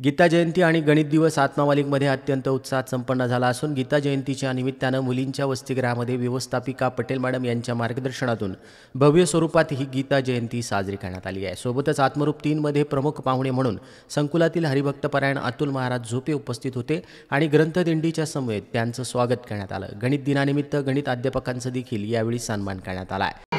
गीता जयंती आणि गणित दिवस आत्मा मालिकमध्ये अत्यंत उत्साहात संपन्न झाला असून गीता जयंतीच्या निमित्तानं मुलींच्या वसतिगृहामध्ये व्यवस्थापिका पटेल मॅडम यांच्या मार्गदर्शनातून भव्य स्वरूपात ही गीता जयंती साजरी करण्यात आली आहे। सोबतच आत्मरूप 3 मध्ये प्रमुख पाहुणे म्हणून संकुलातील हरिभक्तपरायण अतुल महाराज झोपे उपस्थित होते आणि ग्रंथदिंडीच्या समवेत त्यांचं स्वागत करण्यात आलं। गणित दिनानिमित्त गणित अध्यापकांचा देखील यावेळी सन्मान करण्यात आला आहे।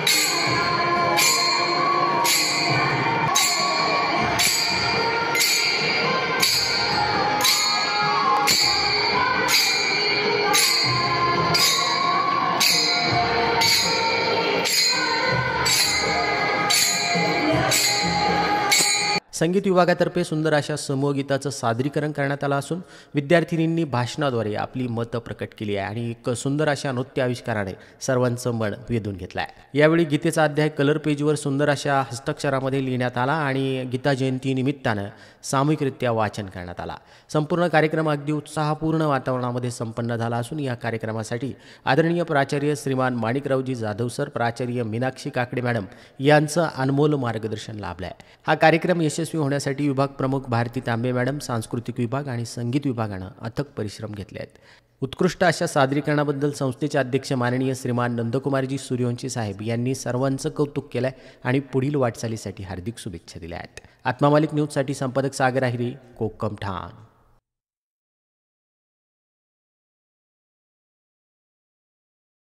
संगीत विभागातर्फे सुंदर अशा समूहगीताचं सादरीकरण करण्यात आलं असून विद्यार्थिनींनी भाषणाद्वारे आपली मतं प्रकट केली आहे आणि एक सुंदर अशा नृत्य आविष्काराने सर्वांचं मन वेधून घेतलं आहे। यावेळी गीतेचा अध्याय कलर पेजवर सुंदर अशा हस्ताक्षरामध्ये लिहिण्यात आला आणि गीता जयंती निमित्तानं सामूहिकरित्या वाचन करण्यात आला। संपूर्ण कार्यक्रम अगदी उत्साहपूर्ण वातावरणामध्ये संपन्न झाला असून या कार्यक्रमासाठी आदरणीय प्राचार्य श्रीमान माणिकरावजी जाधव सर, प्राचार्य मीनाक्षी काकडे मॅडम यांचं अनमोल मार्गदर्शन लाभलं आहे। हा कार्यक्रम यशस्वी होण्यासाठी विभाग प्रमुख भारती तांबे मॅडम, सांस्कृतिक विभाग आणि संगीत विभागानं अथक परिश्रम घेतले आहेत। उत्कृष्ट अशा सादरीकरणाबद्दल संस्थेचे अध्यक्ष माननीय श्रीमान नंदकुमारजी सूर्यवंशी साहेब यांनी सर्वांचं कौतुक केलं आणि पुढील वाटचालीसाठी हार्दिक शुभेच्छा दिल्या आहेत। आत्मा मालिक न्यूजसाठी संपादक सागर आहिरे, कोकम ठाण।